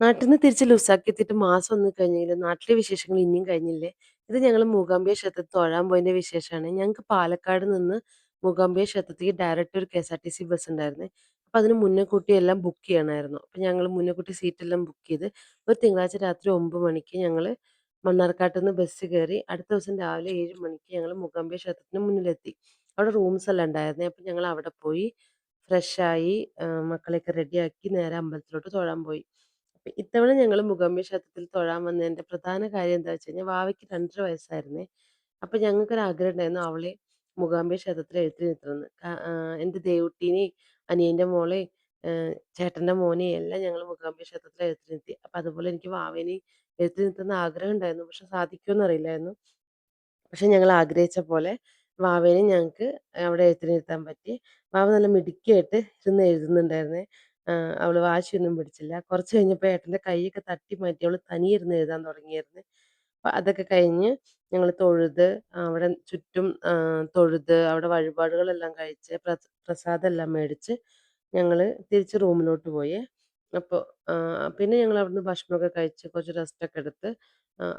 നാട്ടിന്ന് തിരിച്ച് ലുസാക്കെത്തിയിട്ട് മാസമൊന്നും കഴിഞ്ഞെങ്കിലും നാട്ടിലെ വിശേഷങ്ങൾ ഇനിയും കഴിഞ്ഞില്ലേ? ഇത് ഞങ്ങൾ മൂകാംബിക ക്ഷേത്രത്തിൽ തൊഴാൻ പോയതിന്റെ വിശേഷമാണ്. ഞങ്ങൾക്ക് പാലക്കാട് നിന്ന് മൂകാംബിക ക്ഷേത്രത്തിലേക്ക് ഡയറക്റ്റ് ഒരു കെഎസ്ആർടിസി ബസ് ഉണ്ടായിരുന്നേ. അപ്പൊ അതിന് മുന്നേ കൂട്ടി എല്ലാം ബുക്ക് ചെയ്യണമായിരുന്നു. അപ്പൊ ഞങ്ങൾ മുന്നേ കൂട്ടി സീറ്റെല്ലാം ബുക്ക് ചെയ്ത് ഒരു തിങ്കളാഴ്ച രാത്രി 9 മണിക്ക് ഞങ്ങൾ മണ്ണാർക്കാട്ട് നിന്ന് ബസ് കയറി അടുത്ത ദിവസം രാവിലെ 7 മണിക്ക് ഞങ്ങൾ മൂകാംബിക ക്ഷേത്രത്തിന് മുന്നിലെത്തി. അവിടെ റൂംസ് എല്ലാം ഉണ്ടായിരുന്നേ. അപ്പൊ ഞങ്ങൾ അവിടെ പോയി ഫ്രഷായി മക്കളെയൊക്കെ റെഡിയാക്കി നേരെ അമ്പലത്തിലോട്ട് തൊഴാൻ പോയി. അപ്പൊ ഇത്തവണ ഞങ്ങൾ മൂകാംബിക ക്ഷേത്രത്തിൽ തൊഴാൻ വന്നതിന്റെ പ്രധാന കാര്യം എന്താ വെച്ച് കഴിഞ്ഞാൽ വാവയ്ക്ക് 2.5 വയസ്സായിരുന്നേ. അപ്പൊ ഞങ്ങൾക്കൊരു ആഗ്രഹം ഉണ്ടായിരുന്നു അവളെ മൂകാംബിക ക്ഷേത്രത്തിൽ എഴുത്തിനിരുത്തണമെന്ന്. എന്റെ ദേവുട്ടീനെയും അനിയന്റെ മോളെയും ചേട്ടന്റെ മോനെയും എല്ലാം ഞങ്ങൾ മൂകാംബിക ക്ഷേത്രത്തിൽ എഴുത്തിനിരുത്തി. അപ്പൊ അതുപോലെ എനിക്ക് വാവേനെയും എഴുത്തിനിരുത്തുന്ന ആഗ്രഹം ഉണ്ടായിരുന്നു. പക്ഷെ സാധിക്കുമെന്ന് അറിയില്ലായിരുന്നു. പക്ഷെ ഞങ്ങൾ ആഗ്രഹിച്ച പോലെ വാവേനെ ഞങ്ങൾക്ക് അവിടെ എഴുത്തിനിരുത്താൻ പറ്റി. വാവ നല്ല മിടുക്കിയായിട്ട് ഇരുന്ന് എഴുതുന്നുണ്ടായിരുന്നേ. അവള് വാശിയൊന്നും പിടിച്ചില്ല. കുറച്ച് കഴിഞ്ഞപ്പോൾ ഏട്ടന്റെ കൈയൊക്കെ തട്ടി മാറ്റി അവള് തനിയെ ഇരുന്ന് എഴുതാൻ തുടങ്ങിയായിരുന്നേ. അപ്പൊ അതൊക്കെ കഴിഞ്ഞ് ഞങ്ങൾ തൊഴുത് അവിടെ ചുറ്റും തൊഴുത് അവിടെ വഴിപാടുകളെല്ലാം കഴിച്ച് പ്രസാദമെല്ലാം മേടിച്ച് ഞങ്ങൾ തിരിച്ച് റൂമിലോട്ട് പോയേ. അപ്പോൾ പിന്നെ ഞങ്ങൾ അവിടുന്ന് ഭക്ഷണമൊക്കെ കഴിച്ച് കുറച്ച് റെസ്റ്റൊക്കെ എടുത്ത്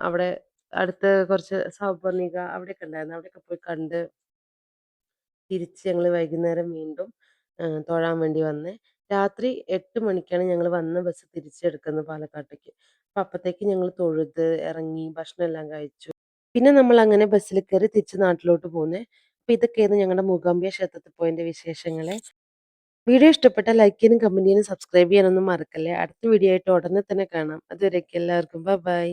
അവിടെ അടുത്ത് കുറച്ച് സൗപർണിക അവിടെയൊക്കെ ഉണ്ടായിരുന്നു. അവിടെയൊക്കെ പോയി കണ്ട് തിരിച്ച് ഞങ്ങൾ വൈകുന്നേരം വീണ്ടും തൊഴാൻ വേണ്ടി വന്നേ. രാത്രി 8 മണിക്കാണ് ഞങ്ങൾ വന്ന ബസ് തിരിച്ചെടുക്കുന്നത് പാലക്കാട്ടേക്ക്. അപ്പൊ അപ്പത്തേക്ക് ഞങ്ങൾ തൊഴുത് ഇറങ്ങി ഭക്ഷണം എല്ലാം കഴിച്ചു. പിന്നെ നമ്മൾ അങ്ങനെ ബസ്സിൽ കയറി തിരിച്ച് നാട്ടിലോട്ട് പോന്നേ. അപ്പൊ ഇതൊക്കെയായിരുന്നു ഞങ്ങളുടെ മൂകാംബിക ക്ഷേത്രത്തിൽ പോയതിന്റെ വിശേഷങ്ങള്. വീഡിയോ ഇഷ്ടപ്പെട്ടാൽ ലൈക്ക് ചെയ്യാനും കമന്റ് ചെയ്യാനും സബ്സ്ക്രൈബ് ചെയ്യാനൊന്നും മറക്കല്ലേ. അടുത്ത വീഡിയോ ആയിട്ട് ഉടനെ തന്നെ കാണാം. അതുവരേക്കും എല്ലാവർക്കും ബൈ.